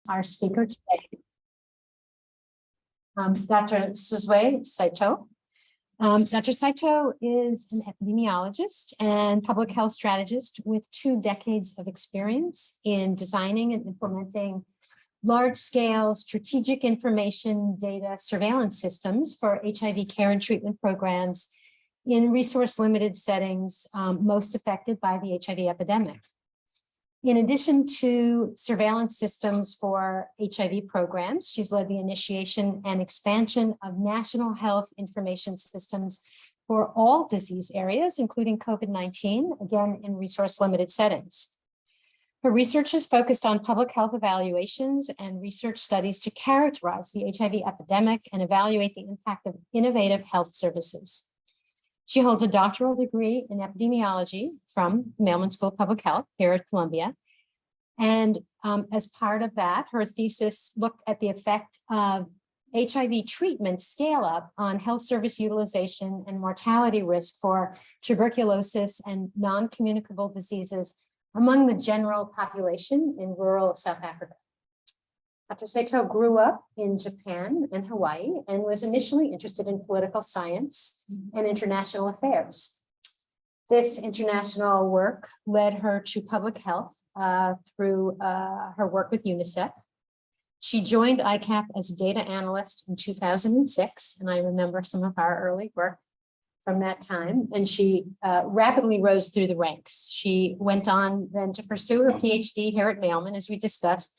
Our speaker today, Dr. Suzue Saito. Dr. Saito is an epidemiologist and public health strategist with 2 decades of experience in designing and implementing large-scale strategic information data surveillance systems for HIV care and treatment programs in resource-limited settings most affected by the HIV epidemic. In addition to surveillance systems for HIV programs, she's led the initiation and expansion of national health information systems for all disease areas, including COVID-19, again, in resource-limited settings. Her research is focused on public health evaluations and research studies to characterize the HIV epidemic and evaluate the impact of innovative health services. She holds a doctoral degree in epidemiology from Mailman School of Public Health here at Columbia. And as part of that, her thesis looked at the effect of HIV treatment scale up on health service utilization and mortality risk for tuberculosis and non-communicable diseases among the general population in rural South Africa. Dr. Saito grew up in Japan and Hawaii and was initially interested in political science and international affairs. This international work led her to public health through her work with UNICEF. She joined ICAP as a data analyst in 2006, and I remember some of our early work from that time, and she rapidly rose through the ranks. She went on then to pursue her PhD here at Mailman, as we discussed,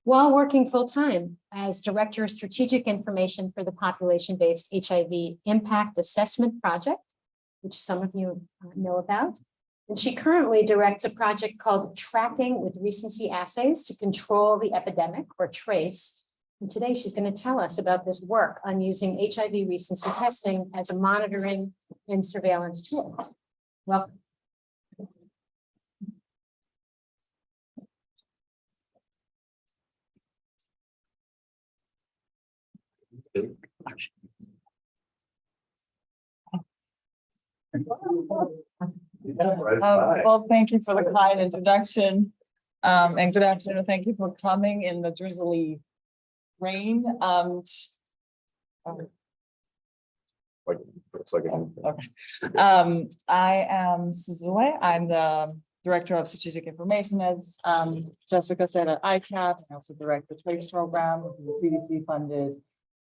while working full-time as Director of Strategic Information for the Population-Based HIV Impact Assessment Project, which some of you know about. And she currently directs a project called Tracking with Recency Assays to Control the Epidemic, or TRACE. And today she's going to tell us about this work on using HIV recency testing as a monitoring and surveillance tool. Welcome. Well, thank you for the kind introduction, and good afternoon. Thank you for coming in the drizzly rain. Looks like I am Suzue. I'm the Director of Strategic Information, as Jessica said, at ICAP. I also direct the TRACE program, the CDC funded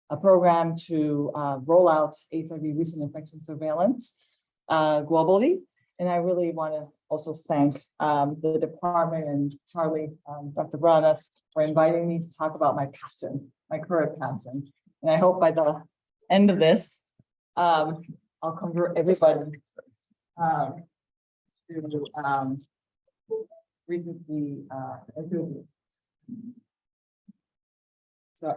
a program to roll out HIV recent infection surveillance globally. And I really want to also thank the department and Charlie, Dr. Branas, for inviting me to talk about my passion, my current passion. And I hope by the end of this, I'll convert everybody to recency enthusiasts. So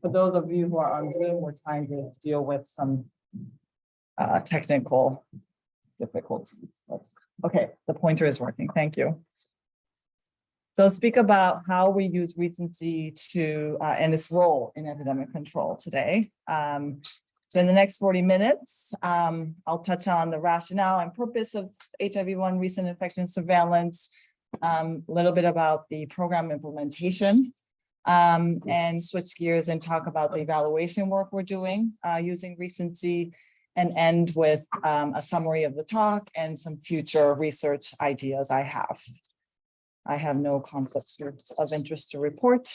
for those of you who are on Zoom, we're trying to deal with some technical difficulties. Okay, the pointer is working. Thank you. So speak about how we use recency to and its role in epidemic control today. So in the next 40 minutes, I'll touch on the rationale and purpose of HIV-1 recent infection surveillance, a little bit about the program implementation, and switch gears and talk about the evaluation work we're doing using recency, and end with a summary of the talk and some future research ideas I have. I have no conflicts of interest to report.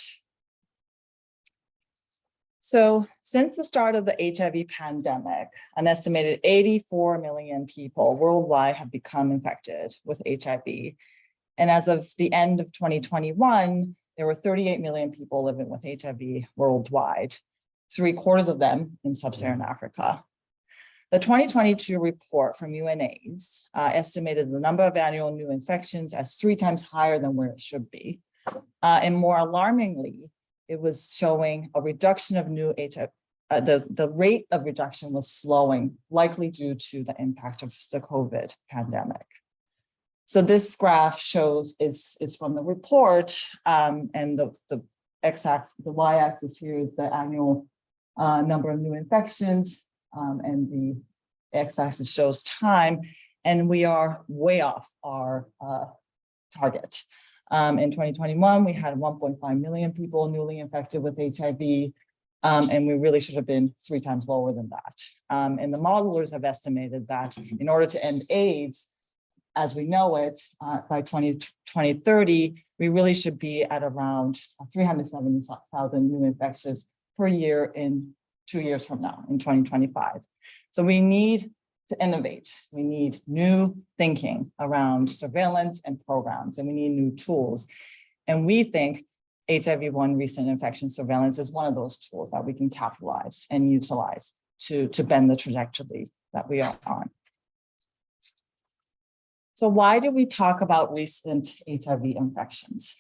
So since the start of the HIV pandemic, an estimated 84 million people worldwide have become infected with HIV. And as of the end of 2021, there were 38 million people living with HIV worldwide, 3/4 of them in sub-Saharan Africa. The 2022 report from UNAIDS estimated the number of annual new infections as 3 times higher than where it should be. And more alarmingly, it was showing a reduction of new HIV. The rate of reduction was slowing, likely due to the impact of the COVID pandemic. So this graph shows is from the report, and the x-axis, the y-axis here is the annual number of new infections. And the x-axis shows time, and we are way off our target. In 2021, we had 1.5 million people newly infected with HIV. And we really should have been 3 times lower than that. And the modelers have estimated that in order to end AIDS, as we know it, by 2030, we really should be at around 370,000 new infections per year in 2 years from now, in 2025. So we need to innovate. We need new thinking around surveillance and programs, and we need new tools. And we think HIV-1 recent infection surveillance is one of those tools that we can capitalize and utilize to bend the trajectory that we are on. So why do we talk about recent HIV infections?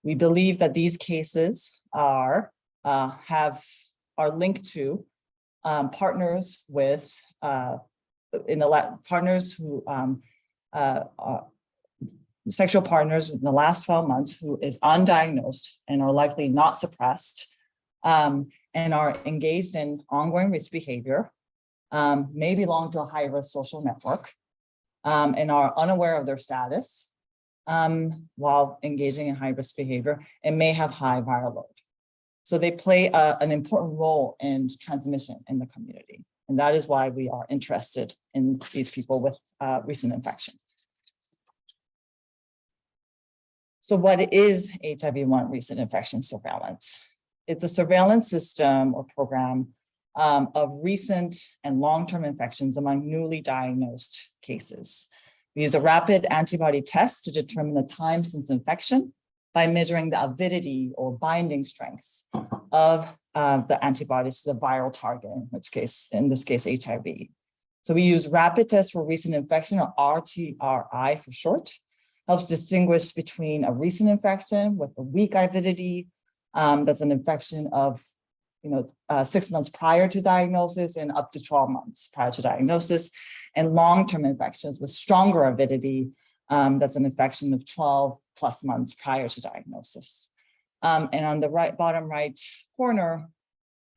We believe that these cases are linked to partners with partners who sexual partners in the last 12 months who is undiagnosed and are likely not suppressed and are engaged in ongoing risk behavior, may belong to a high-risk social network, and are unaware of their status while engaging in high-risk behavior and may have high viral load. So they play an important role in transmission in the community. And that is why we are interested in these people with recent infection. So what is HIV-1 recent infection surveillance? It's a surveillance system or program of recent and long-term infections among newly diagnosed cases. We use a rapid antibody test to determine the time since infection by measuring the avidity or binding strengths of the antibodies to the viral target, in this case, HIV. So we use rapid tests for recent infection, or RTRI for short. Helps distinguish between a recent infection with a weak avidity, that's an infection of 6 months prior to diagnosis and up to 12 months prior to diagnosis, and long-term infections with stronger avidity, that's an infection of 12 plus months prior to diagnosis. And on the bottom right corner,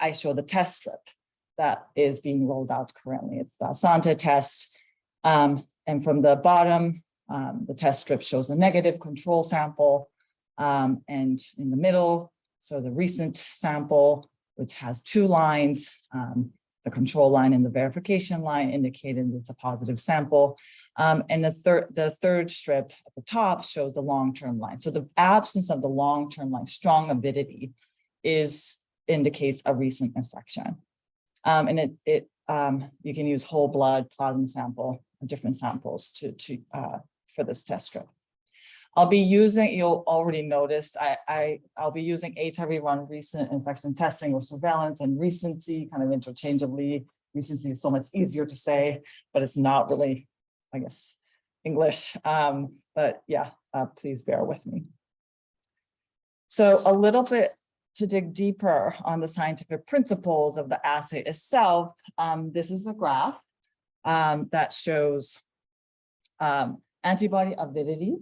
I show the test strip that is being rolled out currently. It's the Asante test. And from the bottom, the test strip shows a negative control sample, and in the middle, so the recent sample, which has 2 lines, the control line and the verification line indicating it's a positive sample. And the third strip at the top shows the long-term line. So the absence of the long-term line, strong avidity, indicates a recent infection. And you can use whole blood, plasma sample, different samples for this test strip. I'll be using, you'll already noticed, I'll be using HIV-1 recent infection testing or surveillance and recency kind of interchangeably. Recency is so much easier to say, but it's not really, I guess, English. But yeah, please bear with me. So a little bit to dig deeper on the scientific principles of the assay itself, this is a graph that shows antibody avidity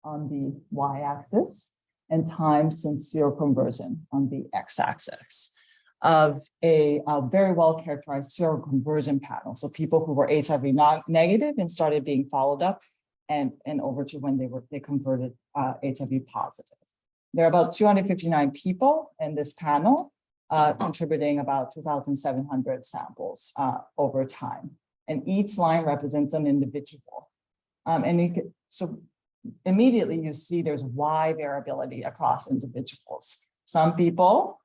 on the y-axis and time since seroconversion on the x-axis of a very well-characterized seroconversion panel. So people who were HIV negative and started being followed up and over to when they converted HIV positive. There are about 259 people in this panel, contributing about 2,700 samples over time. And each line represents an individual. And you could, so immediately you see there's wide variability across individuals. Some people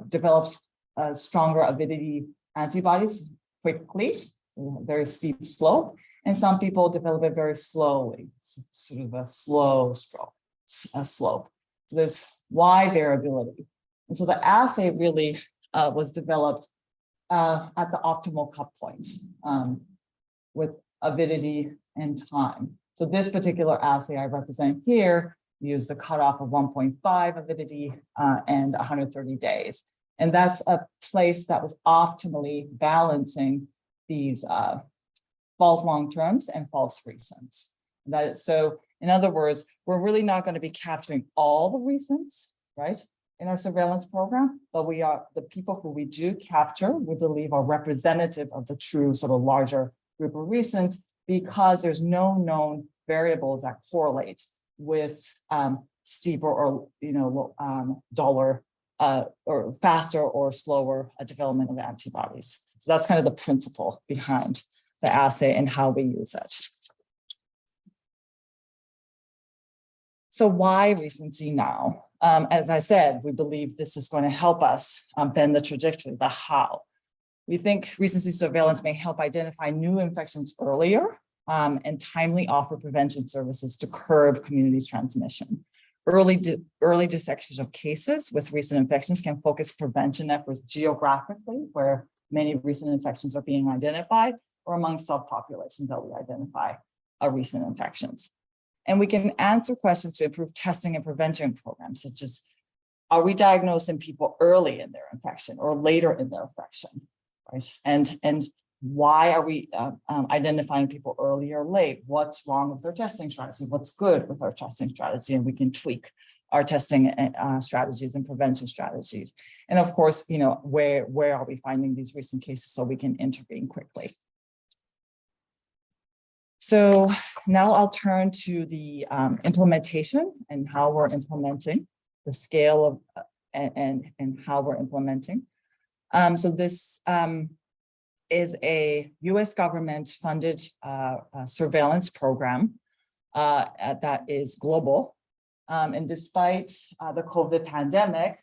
develops stronger avidity antibodies quickly, very steep slope, and some people develop it very slowly, sort of a slow slope. So there's wide variability. And so the assay really was developed at the optimal cut point with avidity and time. So this particular assay I represent here used the cutoff of 1.5 avidity and 130 days. And that's a place that was optimally balancing these false long terms and false recents. So in other words, we're really not going to be capturing all the recents, right, in our surveillance program, but we are the people who we do capture, we believe are representative of the true sort of larger group of recents, because there's no known variables that correlate with steeper or duller or faster or slower development of antibodies. So that's kind of the principle behind the assay and how we use it. So why recency now? As I said, we believe this is going to help us bend the trajectory, the how. We think recency surveillance may help identify new infections earlier and timely offer prevention services to curb community transmission. Early detection of cases with recent infections can focus prevention efforts geographically, where many recent infections are being identified, or among subpopulations that we identify recent infections. And we can answer questions to improve testing and prevention programs, such as, are we diagnosing people early in their infection or later in their infection, right? And why are we identifying people early or late? What's wrong with their testing strategy? What's good with our testing strategy? And we can tweak our testing strategies and prevention strategies. And of course, where are we finding these recent cases so we can intervene quickly? So now I'll turn to the implementation and how we're implementing, the scale of and how we're implementing. So this is a US government funded surveillance program that is global. And despite the COVID pandemic,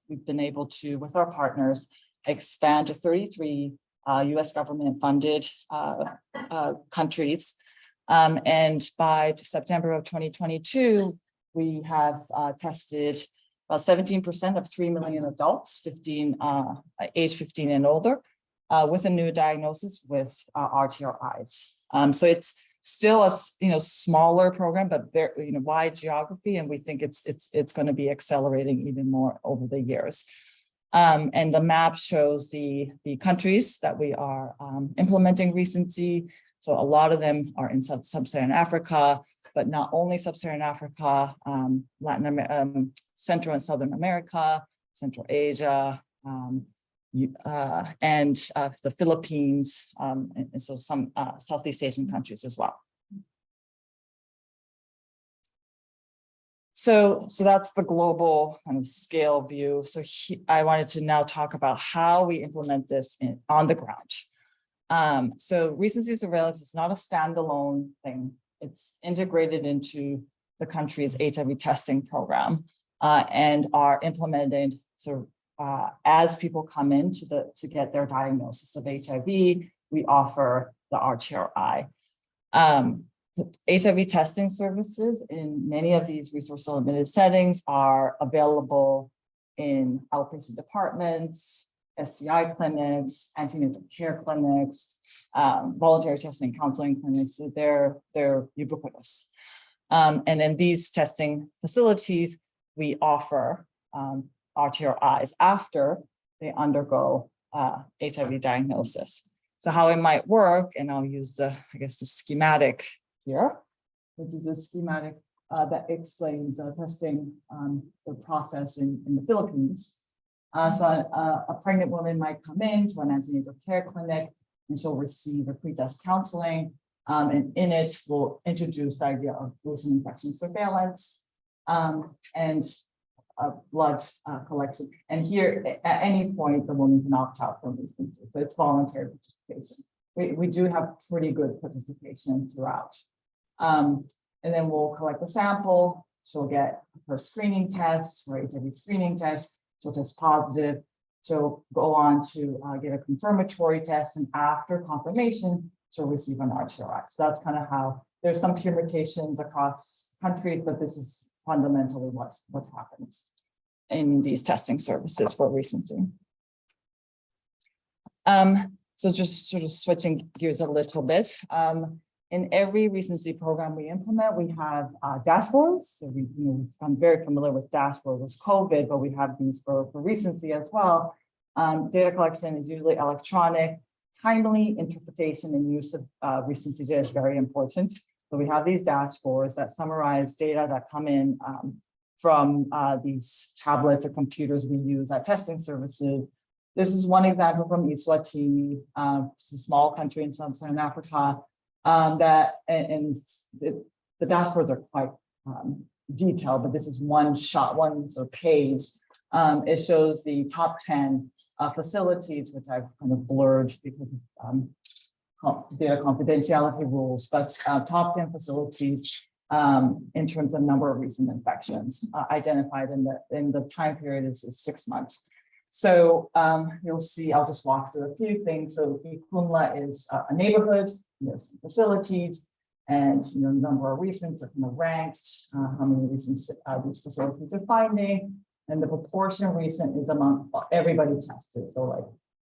we've been able to, with our partners, expand to 33 US government funded countries. And by September of 2022, we have tested about 17% of 3 million adults, age 15 and older, with a new diagnosis with RTRIs. So it's still a smaller program, but very wide geography, and we think it's going to be accelerating even more over the years. And the map shows the countries that we are implementing recency. So a lot of them are in sub-Saharan Africa, but not only sub-Saharan Africa, Latin America, Central and Southern America, Central Asia, and the Philippines, and so some Southeast Asian countries as well. So that's the global kind of scale view. So I wanted to now talk about how we implement this on the ground. So recency surveillance is not a standalone thing. It's integrated into the country's HIV testing program and are implemented as people come in to get their diagnosis of HIV. We offer the RTRI. The HIV testing services in many of these resource-limited settings are available in outpatient departments, STI clinics, antenatal care clinics, voluntary testing counseling clinics. So they're ubiquitous. And in these testing facilities, we offer RTRIs after they undergo HIV diagnosis. So how it might work, and I'll use the schematic here, which is a schematic that explains testing the process in the Philippines. So a pregnant woman might come in to an antenatal care clinic and she'll receive a pre-test counseling. And in it, we'll introduce the idea of recent infection surveillance and blood collection. And here, at any point, the woman can opt out from these things. So it's voluntary participation. We do have pretty good participation throughout. And then we'll collect the sample. She'll get her screening test, her HIV screening test. She'll test positive. She'll go on to get a confirmatory test. And after confirmation, she'll receive an RTRI. So that's kind of how there's some permutations across countries, but this is fundamentally what happens in these testing services for recency. So just sort of switching gears a little bit. In every recency program we implement, we have dashboards. So I'm very familiar with dashboards with COVID, but we have these for recency as well. Data collection is usually electronic. Timely interpretation and use of recency data is very important. So we have these dashboards that summarize data that come in from these tablets or computers we use at testing services. This is one example from Eswatini. It's a small country in sub-Saharan Africa. the dashboards are quite detailed, but this is one shot, one sort of page. It shows the top 10 facilities, which I've kind of blurred because of data confidentiality rules, but top 10 facilities in terms of number of recent infections identified in the time period is 6 months. So you'll see, I'll just walk through a few things. So Ikunla is a neighborhood, there's facilities, and number of recents are kind of ranked, how many recents these facilities are finding, and the proportion of recent is among everybody tested. So like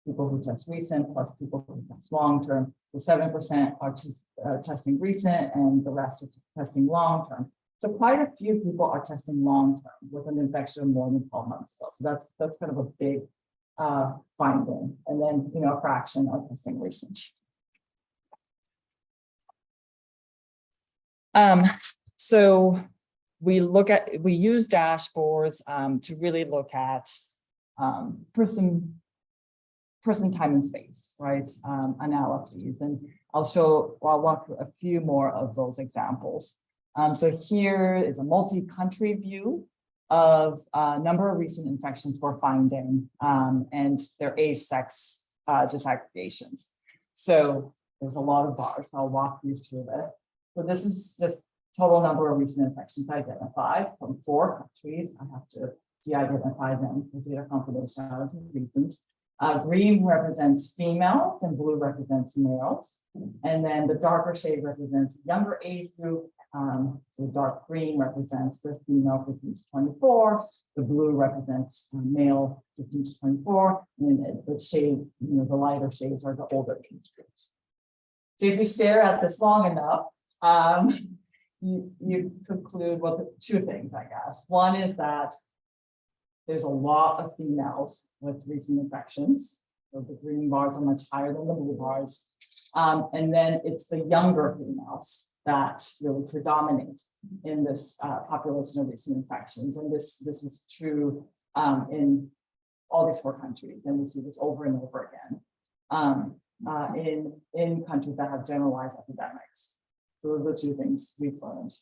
people who test recent plus people who test long-term. So 7% are testing recent and the rest are testing long-term. So quite a few people are testing long-term with an infection of more than 12 months. So that's kind of a big finding. And then, a fraction are testing recent. So we use dashboards to really look at person time and space, right? Analyses, and I'll walk through a few more of those examples. So here is a multi-country view of number of recent infections we're finding and their age, sex disaggregations. So there's a lot of bars. I'll walk you through that. So this is just total number of recent infections identified from 4 countries. I have to de-identify them for data confidentiality reasons. Green represents females and blue represents males. And then the darker shade represents younger age group. So dark green represents the female 15 to 24. The blue represents male 15 to 24. And the shade, the lighter shades are the older age groups. So if you stare at this long enough, you conclude two things, I guess. One is that there's a lot of females with recent infections. So the green bars are much higher than the blue bars. And then it's the younger females that really predominate in this population of recent infections. And this is true in all these 4 countries. And we see this over and over again in countries that have generalized epidemics. So those are 2 things we've learned.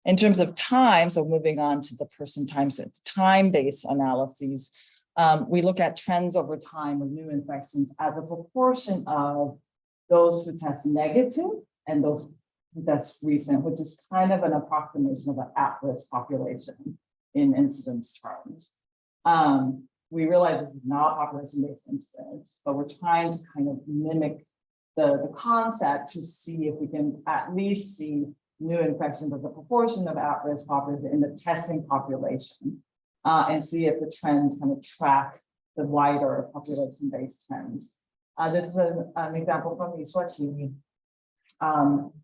In terms of time, so moving on to the person time, so it's time-based analyses, we look at trends over time of new infections as a proportion of those who test negative and those who test recent, which is kind of an approximation of an at-risk population in incidence terms. We realize this is not population-based incidence, but we're trying to kind of mimic the concept to see if we can at least see new infections as a proportion of at-risk population in the testing population, and see if the trends kind of track the wider population-based trends. This is an example from Eswatini.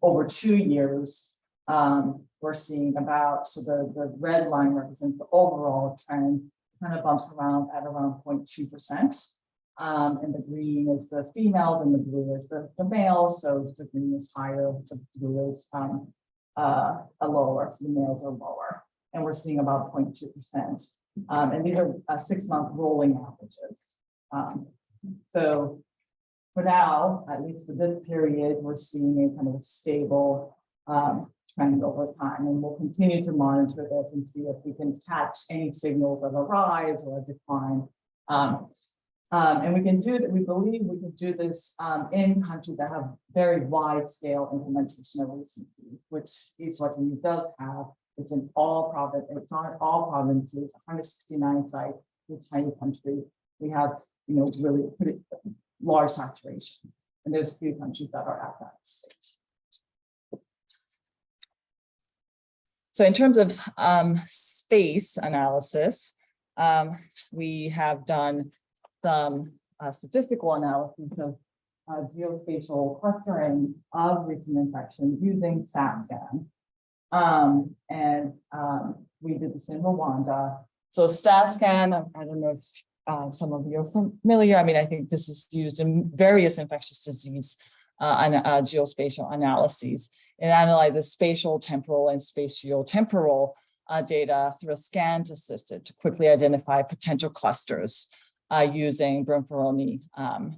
Over 2 years, we're seeing about, so the red line represents the overall trend, kind of bumps around at around 0.2%. And the green is the females and the blue is the males. So the green is higher, the blue is lower, so the males are lower. And we're seeing about 0.2%. And these are 6-month rolling averages. So for now, at least for this period, we're seeing a kind of a stable trend over time, and we'll continue to monitor this and see if we can catch any signals of a rise or a decline. And we can do that. We believe we can do this in countries that have very wide scale implementation of recency, which Eswatini does have. It's in all provinces. It's on all provinces. 169 sites. It's a tiny country. We have, really pretty large saturation, and there's a few countries that are at that stage. So in terms of space analysis, we have done some statistical analysis of geospatial clustering of recent infections using StatScan. And we did this in Rwanda. So StatScan, I don't know if some of you are familiar. I mean, I think this is used in various infectious disease geospatial analyses. It analyzes spatial, temporal, and spatio-temporal data through a scan system to quickly identify potential clusters using Brinfaroni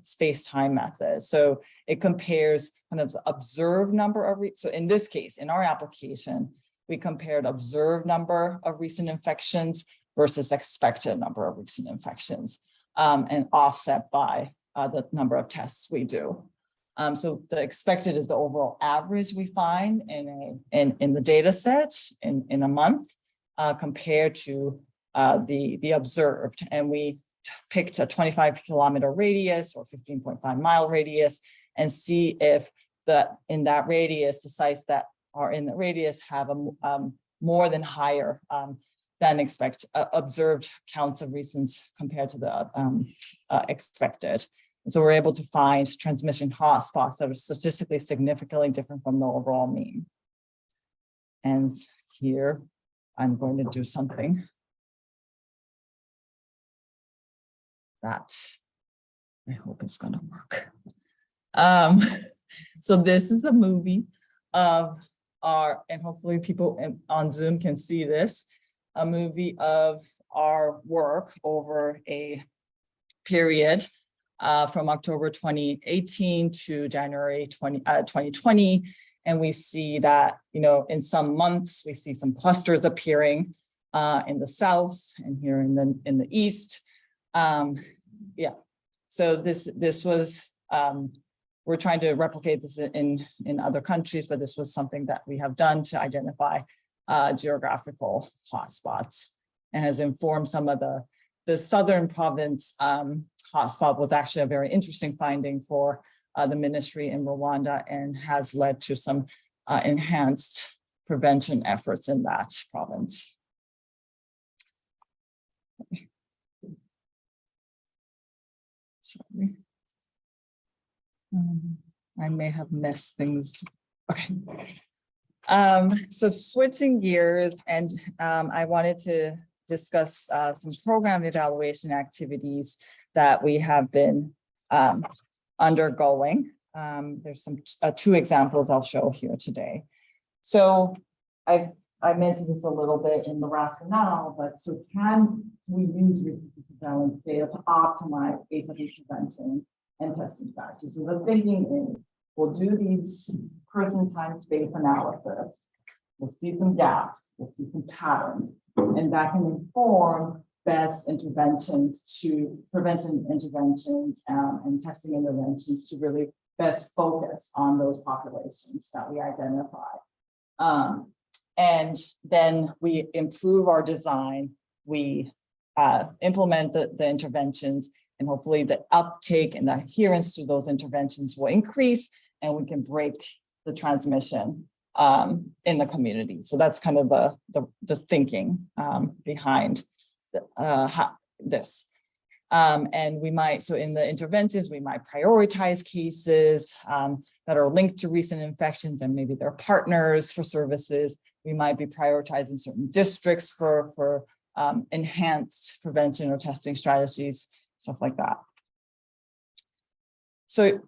space-time method. So it compares kind of the observed number of, so in this case, in our application, we compared observed number of recent infections versus expected number of recent infections, and offset by the number of tests we do. So the expected is the overall average we find in the data set in a month compared to the observed. And we picked a 25-kilometer radius or 15.5-mile radius and see if in that radius, the sites that are in the radius have a more than higher than observed counts of reasons compared to the expected. And so we're able to find transmission hotspots that are statistically significantly different from the overall mean. And here I'm going to do something that I hope it's going to work. So this is a movie of and hopefully people on Zoom can see this, a movie of our work over a period from October 2018 to January 2020. And we see that, in some months, we see some clusters appearing in the south and here in the east. Yeah, so this was, we're trying to replicate this in other countries, but this was something that we have done to identify geographical hotspots and has informed some of the southern province hotspot was actually a very interesting finding for the ministry in Rwanda and has led to some enhanced prevention efforts in that province. Sorry. I may have messed things. Okay. So switching gears, and I wanted to discuss some program evaluation activities that we have been undergoing. There's some two examples I'll show here today. So I mentioned this a little bit in the rationale, but so can we use recency surveillance data to optimize HIV prevention and testing strategies? So the thinking is we'll do these person, time, space analysis. We'll see some gaps, we'll see some patterns, and that can inform best interventions to prevention interventions and testing interventions to really best focus on those populations that we identify. And then we improve our design, we implement the interventions, and hopefully the uptake and the adherence to those interventions will increase and we can break the transmission in the community. So that's kind of the thinking behind this. And we might, so in the interventions, we might prioritize cases that are linked to recent infections and maybe they're partners for services. We might be prioritizing certain districts for enhanced prevention or testing strategies, stuff like that. So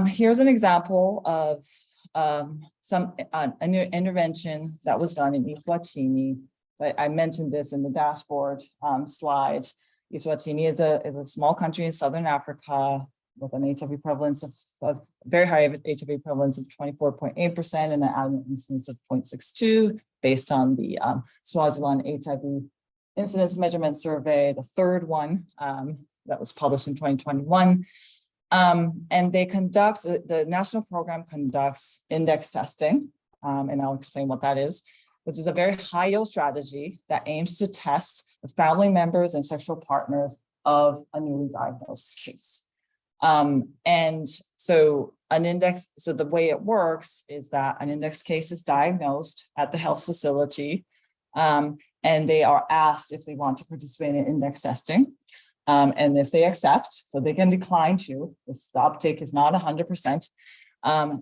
here's an example of an intervention that was done in Eswatini. I mentioned this in the dashboard slide. Eswatini is a small country in Southern Africa with an HIV prevalence of very high HIV prevalence of 24.8% and an annual incidence of 0.62 based on the Swaziland HIV incidence measurement survey, the third one that was published in 2021. And they conduct, the national program conducts index testing, and I'll explain what that is, which is a very high yield strategy that aims to test the family members and sexual partners of a newly diagnosed case. And so the way it works is that an index case is diagnosed at the health facility, and they are asked if they want to participate in index testing. And if they accept, so they can decline to, the uptake is not 100%,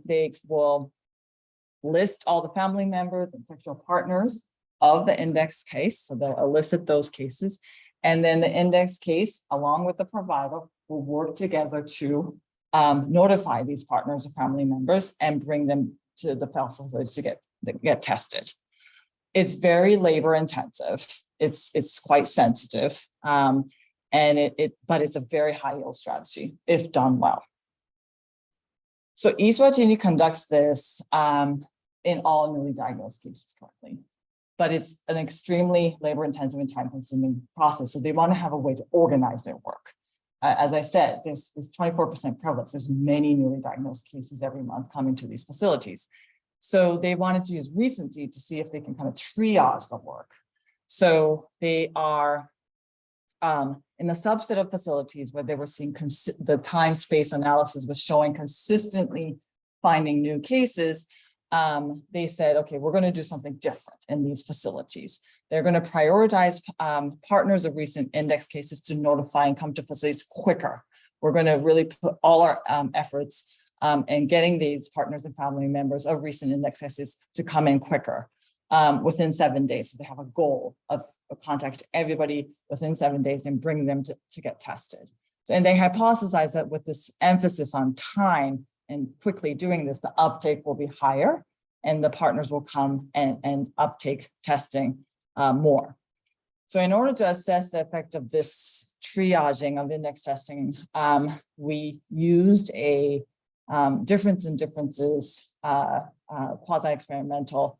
they will list all the family members and sexual partners of the index case. So they'll elicit those cases. And then the index case, along with the provider, will work together to notify these partners or family members and bring them to the health facility to get tested. It's very labor intensive. It's quite sensitive. And but it's a very high yield strategy if done well. So Eswatini conducts this in all newly diagnosed cases currently, but it's an extremely labor intensive and time consuming process. So they want to have a way to organize their work. As I said, there's 24% prevalence. There's many newly diagnosed cases every month coming to these facilities. So they wanted to use recency to see if they can kind of triage the work. So they are in a subset of facilities where they were seeing the time space analysis was showing consistently finding new cases. They said, okay, we're going to do something different in these facilities. They're going to prioritize partners of recent index cases to notify and come to facilities quicker. We're going to really put all our efforts in getting these partners and family members of recent index cases to come in quicker within 7 days. So they have a goal of contact everybody within 7 days and bring them to get tested. And they hypothesize that with this emphasis on time and quickly doing this, the uptake will be higher and the partners will come and uptake testing more. So in order to assess the effect of this triaging of index testing, we used a difference in differences quasi-experimental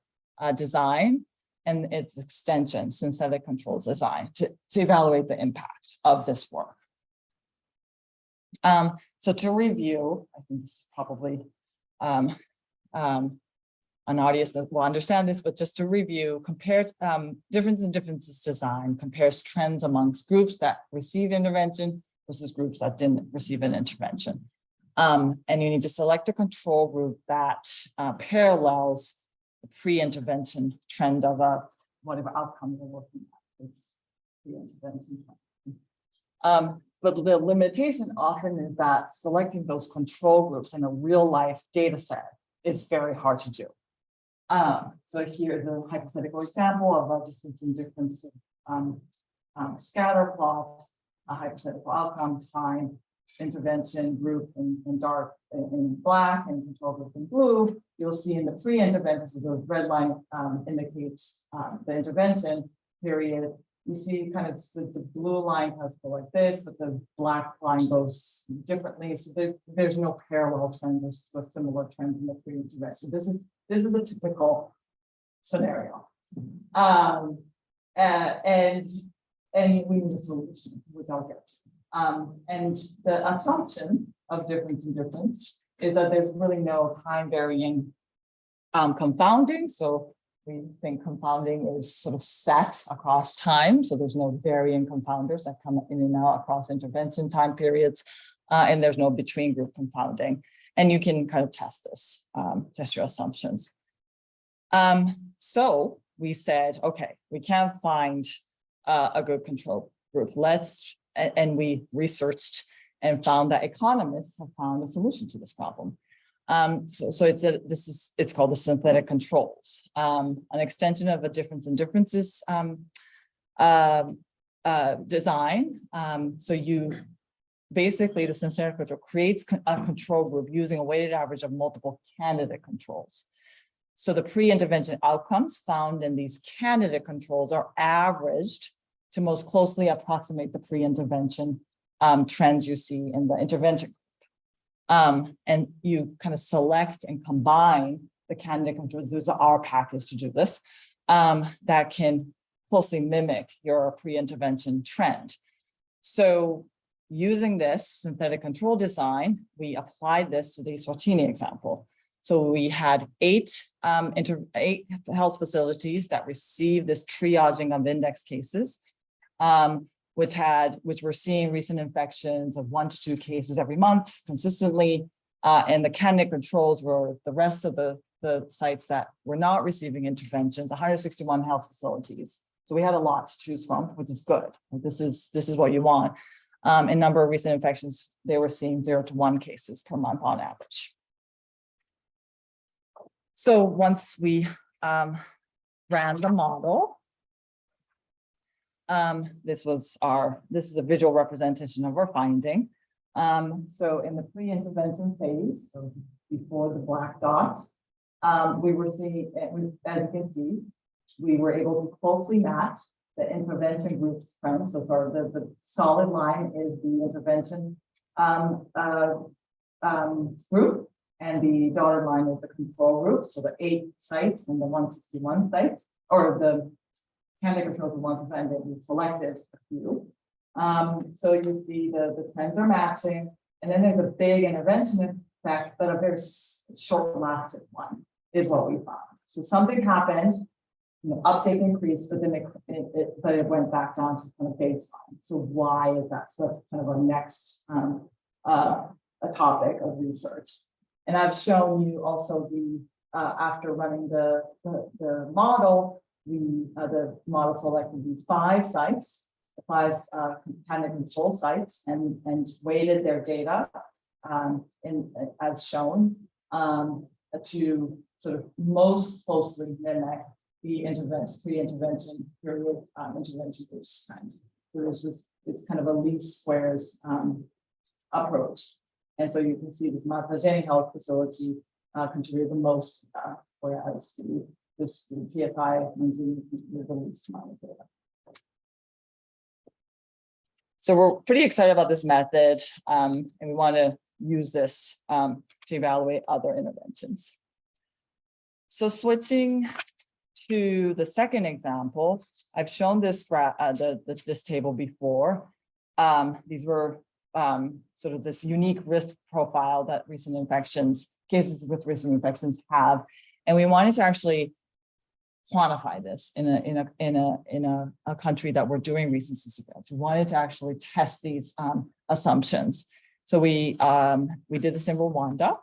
design and its extension, synthetic controls design, to evaluate the impact of this work. So to review, I think this is probably an audience that will understand this, but just to review, compare difference in differences design, compares trends amongst groups that received intervention versus groups that didn't receive an intervention. And you need to select a control group that parallels the pre-intervention trend of whatever outcome you're looking at. It's pre-intervention. But the limitation often is that selecting those control groups in a real life data set is very hard to do. So here, the hypothetical example of a difference in difference scatter plot, a hypothetical outcome, time, intervention group in dark, in black, and control group in blue. You'll see in the pre-intervention, so the red line indicates the intervention period. You see kind of the blue line has to go like this, but the black line goes differently. So there's no parallel trend, there's a similar trend in the pre-intervention. This is a typical scenario. And we need a solution, which I'll get. And the assumption of difference in difference is that there's really no time varying confounding. So we think confounding is sort of set across time. So there's no varying confounders that come in and out across intervention time periods. And there's no between group confounding. And you can kind of test this, test your assumptions. So we said, okay, we can't find a good control group. And we researched and found that economists have found a solution to this problem. So it's called the synthetic controls, an extension of a difference in differences design. So you basically, the synthetic control creates a control group using a weighted average of multiple candidate controls. So the pre-intervention outcomes found in these candidate controls are averaged to most closely approximate the pre-intervention trends you see in the intervention group. And you kind of select and combine the candidate controls. There's our package to do this that can closely mimic your pre-intervention trend. So using this synthetic control design, we applied this to the Eswatini example. So we had eight health facilities that received this triaging of index cases, which were seeing recent infections of 1 to 2 cases every month consistently. And the candidate controls were the rest of the sites that were not receiving interventions, 161 health facilities. So we had a lot to choose from, which is good. This is what you want. In number of recent infections, they were seeing 0 to 1 cases per month on average. So once we ran the model, this is a visual representation of our finding. So in the pre-intervention phase, so before the black dots, we were seeing, as you can see, we were able to closely match the the intervention groups trend. So sort of the solid line is the intervention group, and the dotted line is the control group. So the 8 sites and the 161 sites, or the candidate controls the 1% that we selected a few. So you see the trends are matching, and then there's a big intervention effect, but a very short lasting one is what we found. So something happened, uptake increased, but then it went back down to kind of baseline. So why is that? So that's kind of our next a topic of research. And I've shown you also the after running the model, the model selected these 5 sites, the 5 candidate control sites, and weighted their data as shown to sort of most closely mimic the pre-intervention period intervention groups trend. So it's kind of a least squares approach. And so you can see the Mahatma Health Facility contributed the most, whereas the PFI contributed the least amount of data. So we're pretty excited about this method, and we want to use this to evaluate other interventions. So switching to the second example, I've shown this this table before. These were sort of this unique risk profile that cases with recent infections have, and we wanted to actually quantify this in a country that we're doing recency surveillance. We wanted to actually test these assumptions. So we did this in Rwanda.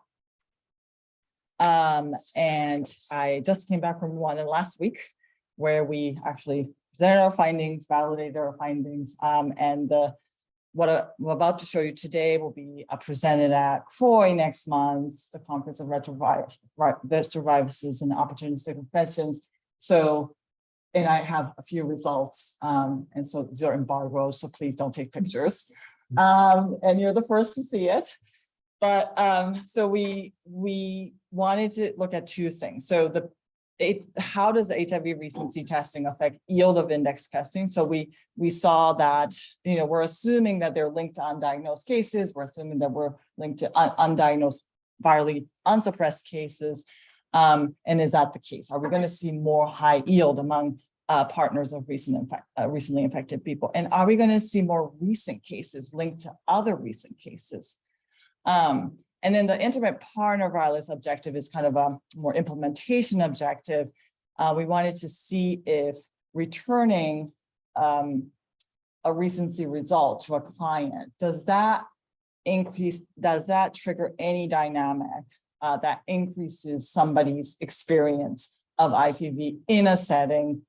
And I just came back from Rwanda last week, where we actually presented our findings, validated our findings, and what I'm about to show you today will be presented at CROI next month, the Conference of Retroviruses and Opportunistic Infections. So, and I have a few results, and so these are embargoes, so please don't take pictures. And you're the first to see it. But so we wanted to look at 2 things. So how does the HIV recency testing affect yield of index testing? So we saw that, we're assuming that they're linked to undiagnosed cases. We're assuming that we're linked to undiagnosed, virally unsuppressed cases. And is that the case? Are we going to see more high yield among partners of recently infected people? And are we going to see more recent cases linked to other recent cases? And then the intimate partner violence objective is kind of a more implementation objective. We wanted to see if returning a recency result to a client, does that trigger any dynamic that increases somebody's experience of IPV in a setting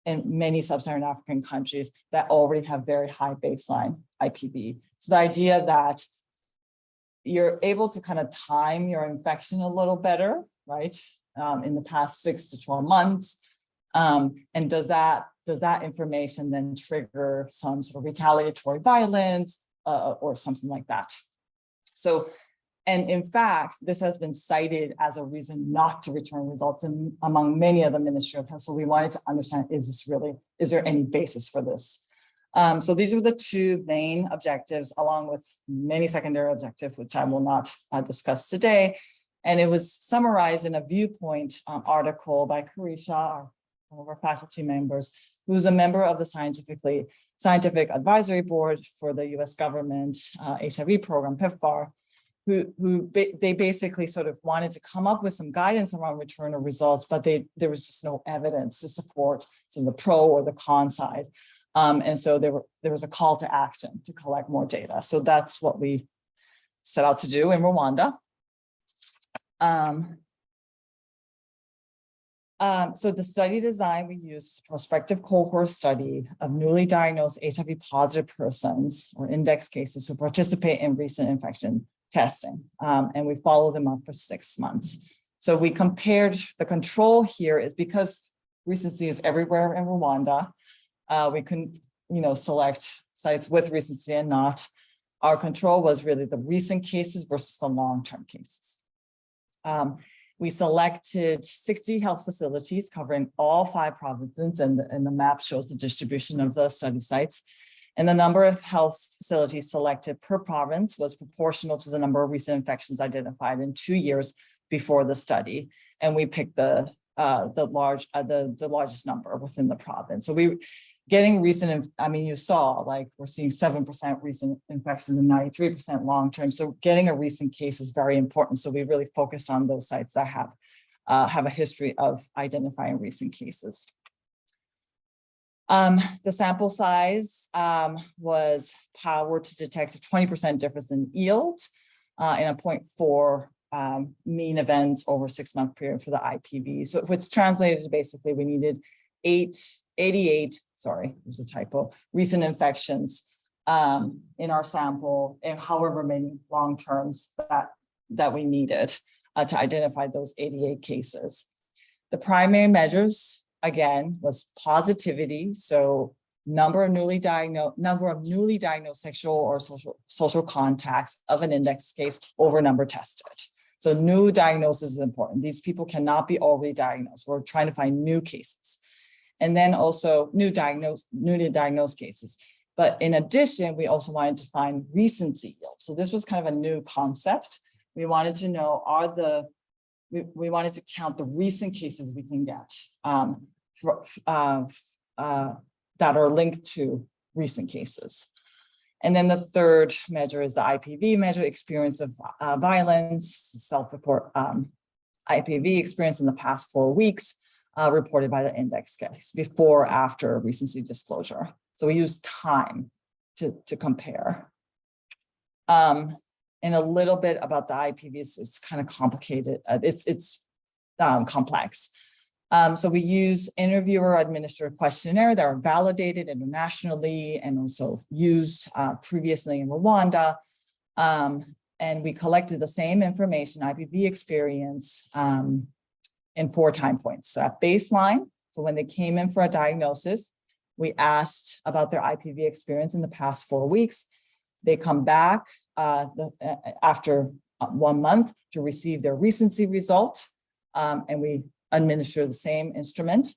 in many sub-Saharan African countries that already have very high baseline IPV. So the idea that you're able to kind of time your infection a little better, right? In the past 6 to 12 months. And does that information then trigger some sort of retaliatory violence or something like that? So, and in fact, this has been cited as a reason not to return results among many of the Ministry of Health. So we wanted to understand, is there any basis for this? So these are the 2 main objectives, along with many secondary objectives, which I will not discuss today. And it was summarized in a Viewpoint article by Carisha, one of our faculty members, who's a member of the Scientific Advisory Board for the US government HIV program, PEPFAR, they basically sort of wanted to come up with some guidance around return of results, but there was just no evidence to support the pro or the con side. And so there was a call to action to collect more data. So that's what we set out to do in Rwanda. So the study design, we used prospective cohort study of newly diagnosed HIV positive persons or index cases who participate in recent infection testing. And we follow them up for 6 months. So we compared the control here is because recency is everywhere in Rwanda. We couldn't, select sites with recency and not. Our control was really the recent cases versus the long-term cases. We selected 60 health facilities covering all 5 provinces, and the map shows the distribution of the study sites. And the number of health facilities selected per province was proportional to the number of recent infections identified in 2 years before the study. And we picked the largest number within the province. So we getting recent, I mean, you saw like we're seeing 7% recent infections and 93% long-term. So getting a recent case is very important. So we really focused on those sites that have a history of identifying recent cases. The sample size was powered to detect a 20% difference in yield in a 0.4 mean events over 6-month period for the IPV. So if it's translated to basically we needed 88, sorry, there's a typo, recent infections in our sample and however many long terms that we needed to identify those 88 cases. The primary measures, again, was positivity. So number of newly diagnosed sexual or social contacts of an index case over number tested. So new diagnosis is important. These people cannot be already diagnosed. We're trying to find new cases. And then also newly diagnosed cases. But in addition, we also wanted to find recency yield. So this was kind of a new concept. We wanted to know we wanted to count the recent cases we can get that are linked to recent cases. And then the third measure is the IPV measure, experience of violence, self-report IPV experience in the past 4 weeks, reported by the index case before or after recency disclosure. So we use time to compare. And a little bit about the IPVs, it's kind of complicated. It's complex. So we use interviewer administered questionnaire that are validated internationally and also used previously in Rwanda. And we collected the same information, IPV experience, in 4 time points. So at baseline, so when they came in for a diagnosis, we asked about their IPV experience in the past 4 weeks. They come back after 1 month to receive their recency result, and we administer the same instrument.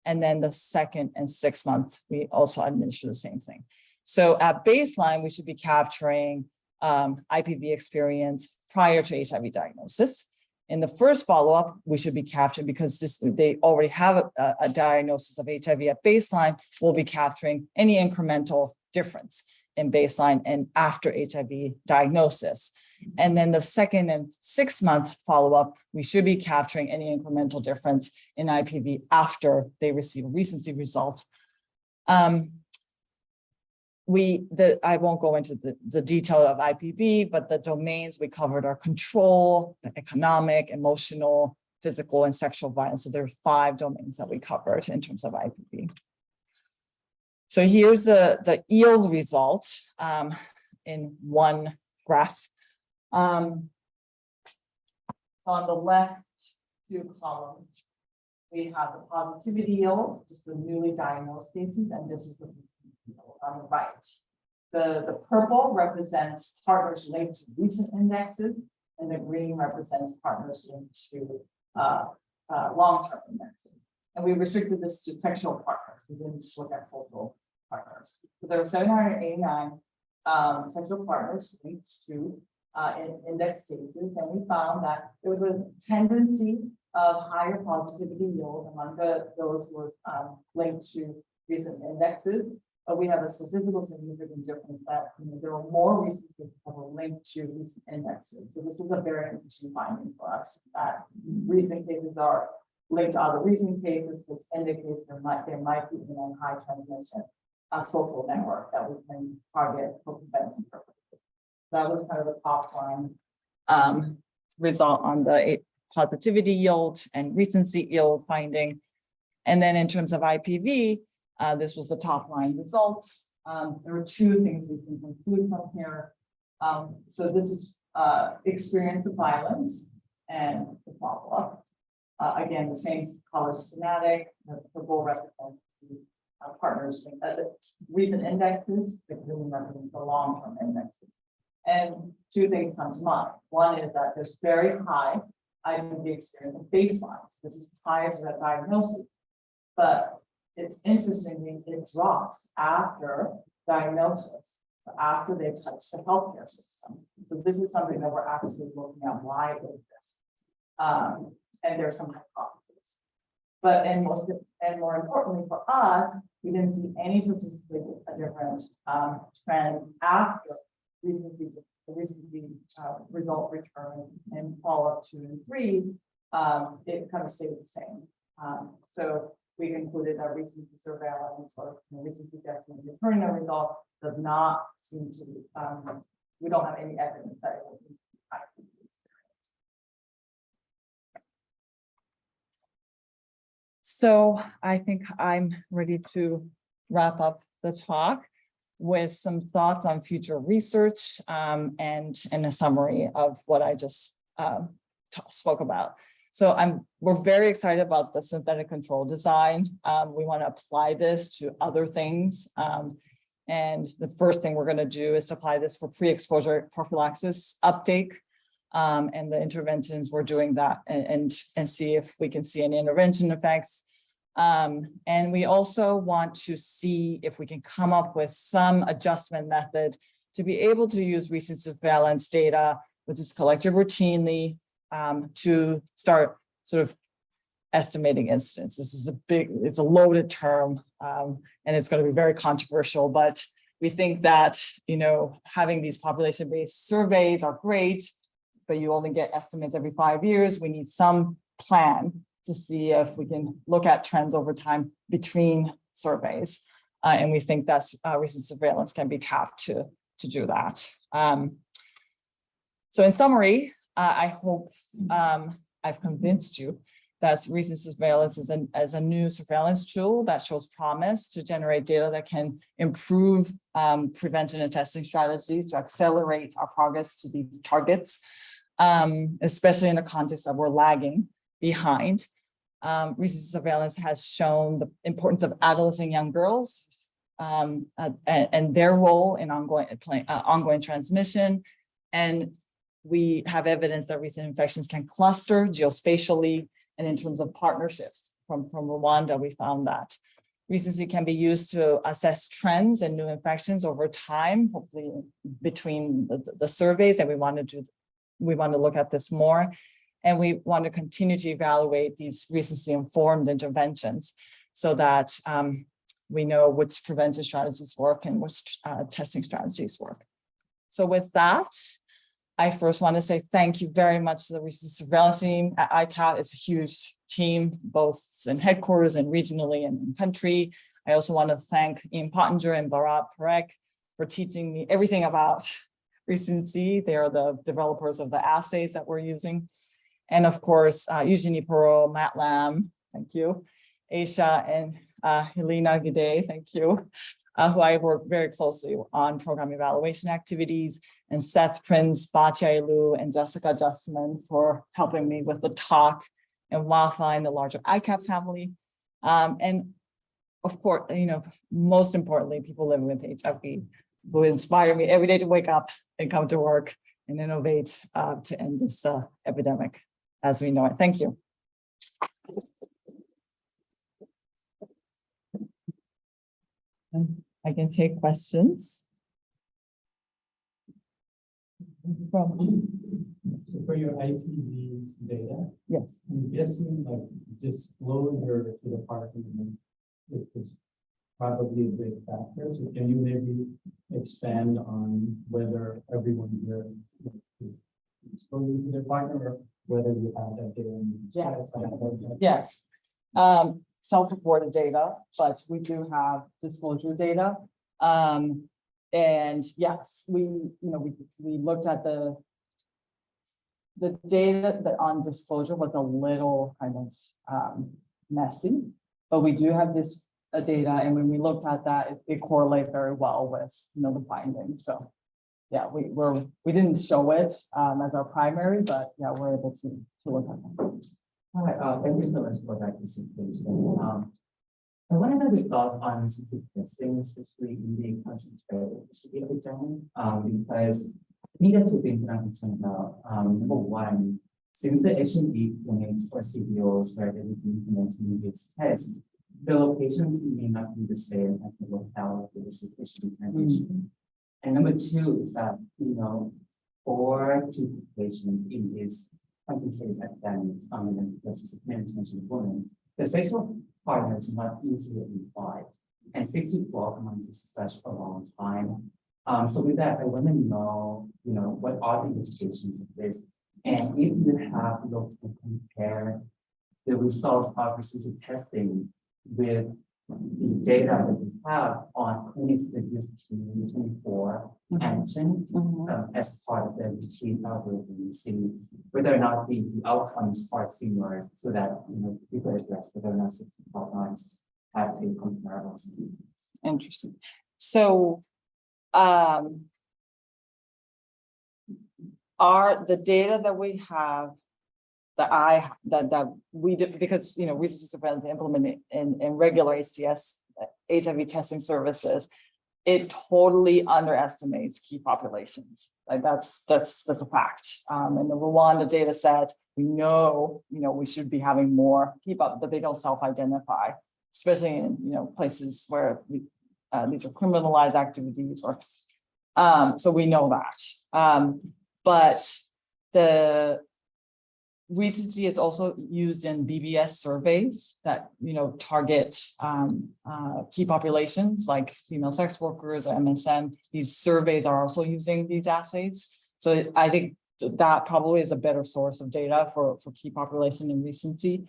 And then the 2nd and 6th month, we also administer the same thing. So at baseline, we should be capturing IPV experience prior to HIV diagnosis. In the first follow-up, we should be capturing, because they already have a diagnosis of HIV at baseline, we'll be capturing any incremental difference in baseline and after HIV diagnosis. And then the 2nd and 6th month follow-up, we should be capturing any incremental difference in IPV after they receive a recency result. I won't go into the detail of IPV, but the domains we covered are control, the economic, emotional, physical, and sexual violence. So there are 5 domains that we covered in terms of IPV. So here's the yield result in one graph. So on the left 2 columns, we have the positivity yield, just the newly diagnosed cases, and this is the yield on the right. The purple represents partners linked to recent indexes, and the green represents partners linked to long-term indexes. And we restricted this to sexual partners. We didn't just look at social partners. So there were 789 sexual partners linked to index cases, and we found that there was a tendency of higher positivity yield among those who were linked to recent indexes. But we have a statistical significant difference that there were more recent cases that were linked to recent indexes. So this was a very interesting finding for us, that recent cases are linked to other recent cases, which indicates there might be a high transmission social network that we can target for prevention purposes. That was kind of the top line result on the positivity yield and recency yield finding. And then in terms of IPV, this was the top line results. There were 2 things we can conclude from here. So this is experience of violence and the follow-up. Again, the same color schematic, the purple represents the partners, the recent indexes, the green represents the long-term indexes. And 2 things come to mind. One is that there's very high IBD experience at baseline. This is prior to that diagnosis. But it's interesting, it drops after diagnosis, after they touch the healthcare system. So this is something that we're actually looking at, why is this? And there's some hypotheses. But and more importantly for us, we didn't see any statistically different trend after recency result return and follow-up 2 and 3. It kind of stayed the same. So we concluded that recency surveillance or recency detection returning a result does not seem to we don't have any evidence that it will be experience. So I think I'm ready to wrap up the talk with some thoughts on future research and a summary of what I just spoke about. So we're very excited about the synthetic control design. We want to apply this to other things. And the first thing we're going to do is to apply this for pre-exposure prophylaxis uptake. And the interventions, we're doing that and see if we can see any intervention effects. And we also want to see if we can come up with some adjustment method to be able to use recent surveillance data, which is collected routinely, to start sort of estimating incidence. This is it's a loaded term, and it's going to be very controversial, but we think that, having these population-based surveys are great, but you only get estimates every 5 years. We need some plan to see if we can look at trends over time between surveys. And we think that's recent surveillance can be tapped to do that. So in summary, I hope I've convinced you that recent surveillance is a new surveillance tool that shows promise to generate data that can improve prevention and testing strategies to accelerate our progress to these targets, especially in the context that we're lagging behind. Recent surveillance has shown the importance of adolescent young girls and their role in ongoing transmission. And we have evidence that recent infections can cluster geospatially, and in terms of partnerships. From Rwanda, we found that recency can be used to assess trends and new infections over time, hopefully between the surveys, and we want to look at this more. And we want to continue to evaluate these recency-informed interventions so that we know which prevention strategies work and which testing strategies work. So with that, I first want to say thank you very much to the recent surveillance team at ICAP. It's a huge team, both in headquarters and regionally and in country. I also want to thank Ian Pottinger and Bharat Parekh for teaching me everything about recency. They are the developers of the assays that we're using. And of course, Eugenie Perot, Matt Lam, thank you. Aisha and Helena Gide, thank you. Who I work very closely on program evaluation activities, and Seth Prince, Batia Ilu, and Jessica Justman for helping me with the talk, and Wafa and the larger ICAP family. And of course, most importantly, people living with HIV who inspire me every day to wake up and come to work and innovate to end this epidemic as we know it. Thank you. I can take questions. For your ITV data, Yes. I'm guessing like disclosure to the partner is probably a big factor. So can you maybe expand on whether everyone here is disclosing to their partner or whether you have that data? Yes. Self-reported data, but we do have disclosure data. And yes, we looked at the data that on disclosure was a little kind of messy, but we do have this data, and when we looked at that, it correlated very well with the findings. So yeah, we didn't show it as our primary, but yeah, we're able to look at that. Hi, thank you so much for that presentation. I want to know your thoughts on specific testing, especially in the concentrated epidemic, because I think there are two things that I'm concerned about. Number one, Since the HIV clinics or CBOs where they will be implementing this test, the locations may not be the same as the locale of the situation transition. And number two is that, for key patients in this concentrated epidemics, and versus many women, the sexual partner is not easily implied. And 6 to 12 months is such a long time. So with that, I want to know, what are the implications of this? And if you have looked and compared the results of resistive testing with the data that we have on clinics that use P24 antigen as part of the routine algorithm, see whether or not the outcomes are similar, so that people address whether or not 6 to 12 months have a comparable significance. Interesting. So, are the data that we have that we did, because research events implemented in regular HTS HIV testing services, it totally underestimates key populations. Like that's a fact. In the Rwanda data set, we know we should be having more keep up, but they don't self-identify, especially in places where these are criminalized activities, or so we know that. But the recency is also used in BBS surveys that target key populations like female sex workers or MSM. These surveys are also using these assays. So I think that probably is a better source of data for key population and recency.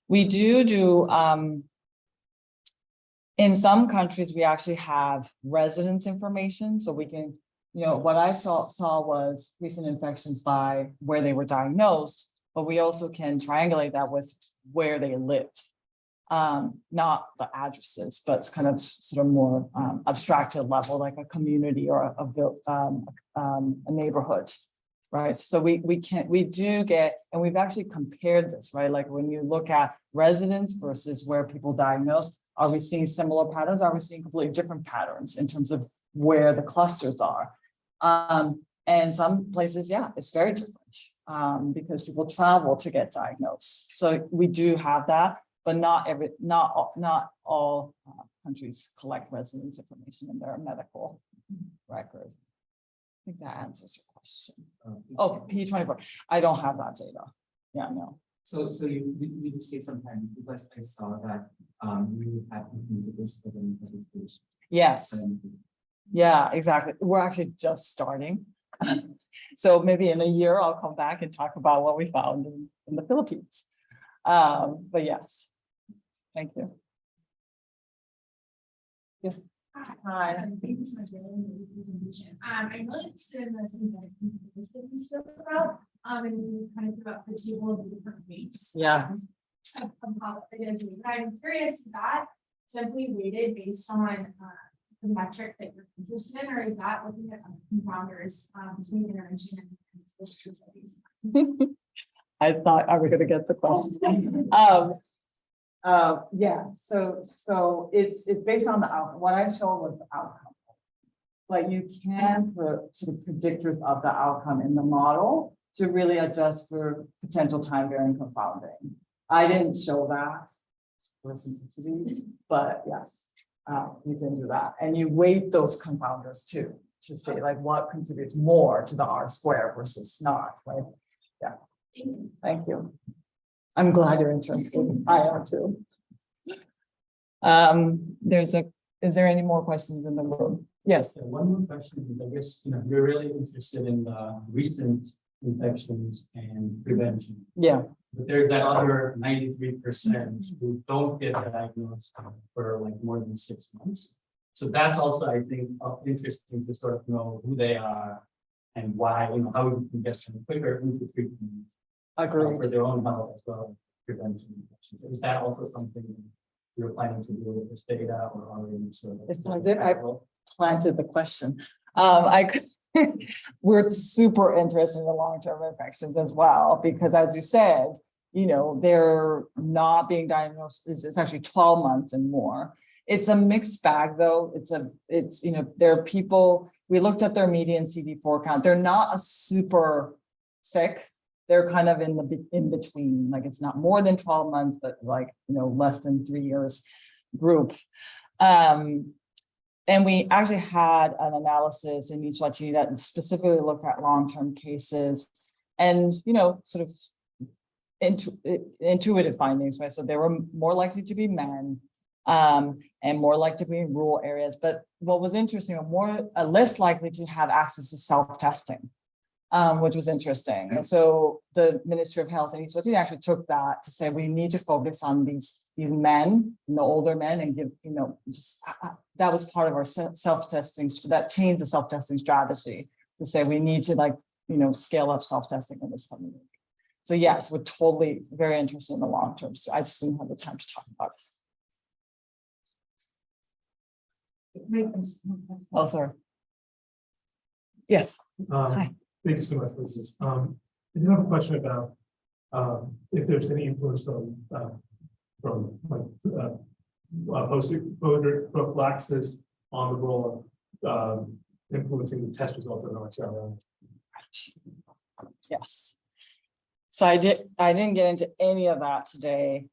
We do in some countries, we actually have residence information, so we can, what I saw was recent infections by where they were diagnosed, but we also can triangulate that with where they live. Not the addresses, but it's kind of sort of more abstracted level, like a community or a neighborhood, right? So we do get, and we've actually compared this, right? Like when you look at residents versus where people diagnosed, are we seeing similar patterns? Are we seeing completely different patterns in terms of where the clusters are? And some places, yeah, it's very different because people travel to get diagnosed. So we do have that, but not all countries collect residence information in their medical record. I think that answers your question. Oh, P24. I don't have that data. Yeah, no. So you say sometimes, because I saw that you have implemented this for the implementation. Yes. Yeah, exactly. We're actually just starting. So maybe in a year, I'll come back and talk about what we found in the Philippines. But yes, thank you. Yes. Hi. Thank you so much for the presentation. I'm really interested in the synthetic components that you spoke about. And you kind of put up the table of the different weights. Yeah. Of how it is. I'm curious, is that simply weighted based on the metric that you're interested in, or is that looking at confounders between intervention and social studies? I thought I was going to get the question. Yeah, so it's based on the outcome. What I showed was the outcome. But you can put sort of predictors of the outcome in the model to really adjust for potential time varying confounding. I didn't show that for simplicity, but yes, you can do that. And you weight those confounders too, to say like what contributes more to the R square versus not, right? Yeah, thank you. I'm glad you're interested. I am too. Is there any more questions in the room? Yes. One more question. I guess you're really interested in the recent infections and prevention. Yeah. But there's that other 93% who don't get diagnosed for like more than 6 months. So that's also, I think, interesting to sort of know who they are and why, how we can get them quicker into treatment. For their own health as well as preventing infections. Is that also something you're planning to do with this data, or already sort of? I planted the question. We're super interested in the long-term infections as well, because as you said, they're not being diagnosed. It's actually 12 months and more. It's a mixed bag though. There are people, we looked at their median CD4 count. They're not a super sick they're kind of in between, like it's not more than 12 months, but like, less than 3 years group. And we actually had an analysis in Eswatini that specifically looked at long-term cases and, sort of intuitive findings, right? So they were more likely to be men and more likely to be in rural areas. But what was interesting, less likely to have access to self-testing, which was interesting. And so the Ministry of Health in Eswatini actually took that to say, we need to focus on these men, the older men, and give, that was part of our self-testing, that changed the self-testing strategy to say, we need to scale up self-testing in this community. So yes, we're totally very interested in the long term. So I just didn't have the time to talk about it. Oh, sorry. Yes. Hi. Thank you so much for this. I do have a question about if there's any influence from post-prophylaxis on the role of influencing the test results of HIV. Yes. So I didn't get into any of that today.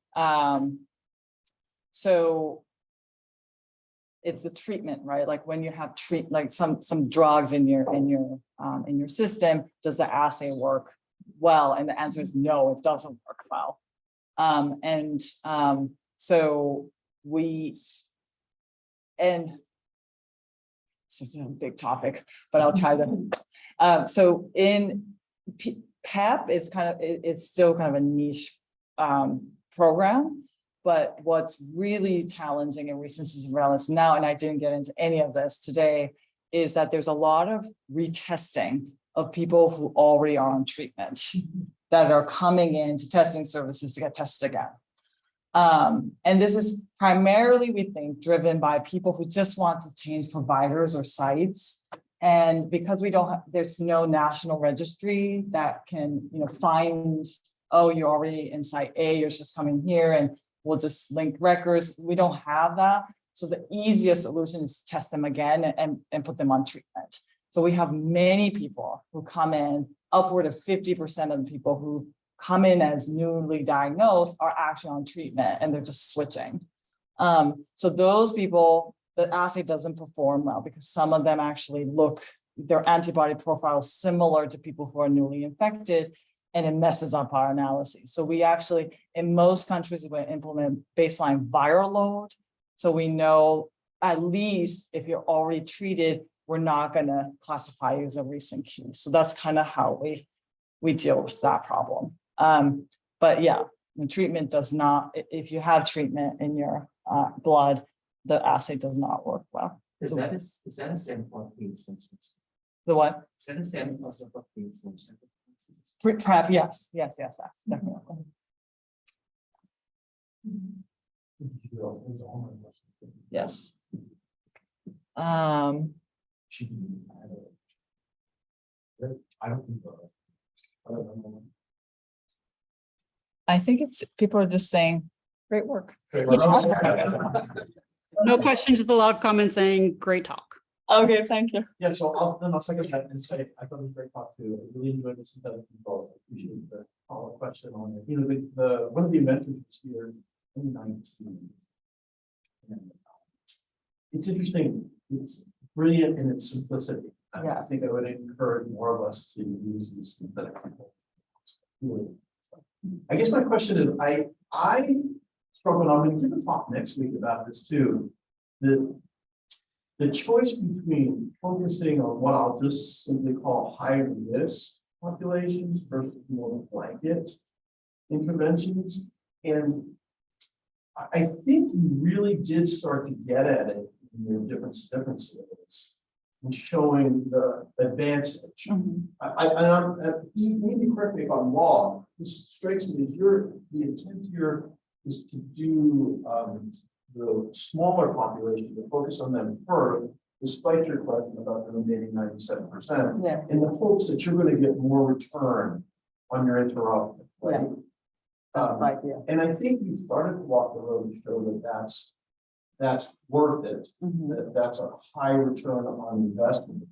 So it's the treatment, right? Like when you have some drugs in your system, does the assay work well? And the answer is no, it doesn't work well. So this is a big topic, but I'll try to. So in PEP, it's still kind of a niche program. But what's really challenging in recent surveillance now, and I didn't get into any of this today, is that there's a lot of retesting of people who already are on treatment that are coming into testing services to get tested again. And this is primarily, we think, driven by people who just want to change providers or sites. And because there's no national registry that can, find, oh, you're already in site A, you're just coming here and we'll just link records. We don't have that. So the easiest solution is to test them again and put them on treatment. So we have many people who come in, upward of 50% of the people who come in as newly diagnosed are actually on treatment and they're just switching. So those people, the assay doesn't perform well because some of them actually their antibody profile is similar to people who are newly infected, and it messes up our analysis. So we actually, in most countries, we implement baseline viral load. So we know at least if you're already treated, we're not going to classify you as a recent case. So that's kind of how we deal with that problem. But yeah, the treatment does not, if you have treatment in your blood, the assay does not work well. Is that a same for the extensions? The what? Is that the same also for the extension? PrEP, yes, definitely. Yes. I don't think so. I don't know. I think it's people are just saying, great work. No questions, just a lot of comments saying great talk. Okay, thank you. Yeah, so I'll second that and say, I thought it was great talk too. I really enjoyed the synthetic control. I appreciate the follow-up question on it. The one of the inventors was here in the 1990s. And it's interesting. It's brilliant in its simplicity. Yeah. I think I would encourage more of us to use these synthetic control. I guess my question is, I struggle, and I'm going to give a talk next week about this too. The choice between focusing on what I'll just simply call high risk populations versus more blanket interventions. And I think you really did start to get at it in your differences and showing the advantage. Maybe correct me if I'm wrong. This strikes me as the intent here is to do the smaller population, to focus on them first, despite your question about the remaining 97%, Yeah. in the hopes that you're going to get more return on your interruption, right? Right, yeah. And I think you started to walk the road to show that that's worth it, Mhm. that's a high return on investment.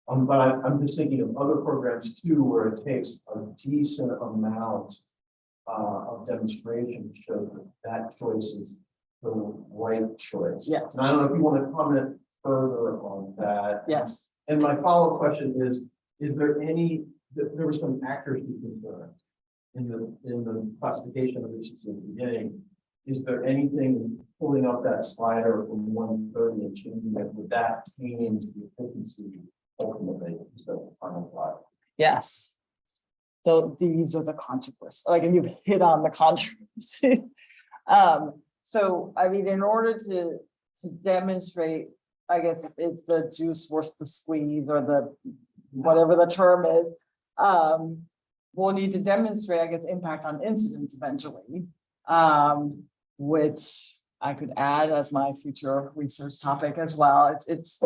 But I'm just thinking of other programs too, where it takes a decent amount of demonstration to show that that choice is the right choice. Yes. And I don't know if you want to comment further on that. Yes. And my follow-up question is there any, there were some accuracy concerns in the classification of issues in the beginning. Is there anything pulling up that slider from 130 and changing it, would that change the efficiency ultimately instead of the final slide? Yes. So these are the controversies, like, and you've hit on the controversy. So I mean, in order to demonstrate, I guess it's the juice versus the squeeze, or the whatever the term is, we'll need to demonstrate, I guess, impact on incidents eventually, which I could add as my future research topic as well. It's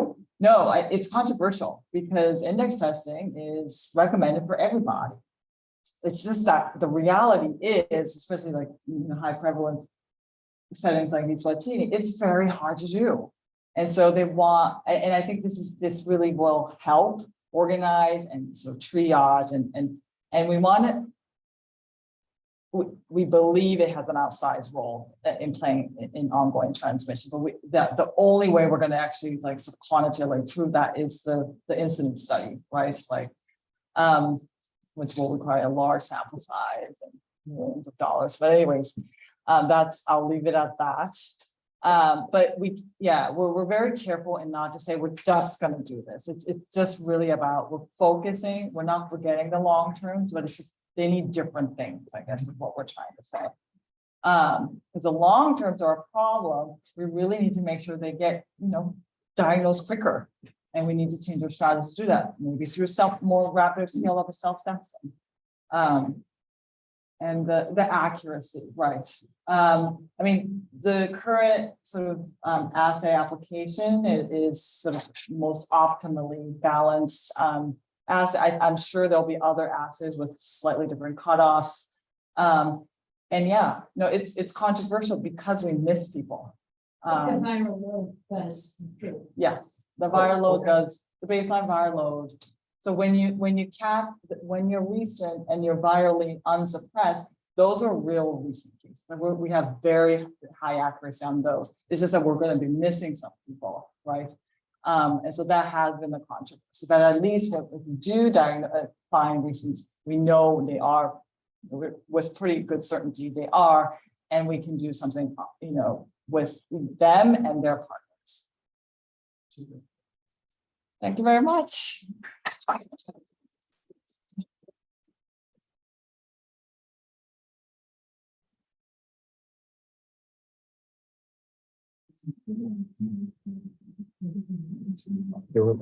controversial because index testing is recommended for everybody. It's just that the reality is, especially like high prevalence settings like Eswatini, it's very hard to do. And so they want, and I think this really will help organize and sort of triage and we want it. We believe it has an outsized role in playing in ongoing transmission, but the only way we're going to actually like sort of quantitatively prove that is the incidence study, right? Like, which will require a large sample size and millions of dollars. But anyways, I'll leave it at that. But we're very careful and not to say we're just going to do this. It's just really about we're focusing. We're not forgetting the long terms, but it's just they need different things, I guess, is what we're trying to say. Because the long terms are a problem. We really need to make sure they get diagnosed quicker, and we need to change our strategies to do that. Maybe through more rapid scale of a self-testing. And the accuracy, right? I mean, the current sort of assay application is sort of most optimally balanced assay. I'm sure there'll be other assays with slightly different cutoffs. And yeah, no, it's controversial because we miss people. The viral load does improve. Yes, the viral load does, the baseline viral load. So when you're recent and you're virally unsuppressed, those are real recent cases. We have very high accuracy on those. It's just that we're going to be missing some people, right? And so that has been the controversy. But at least if we do find recent, we know they are, with pretty good certainty they are, and we can do something, with them and their partners. Thank you very much. There were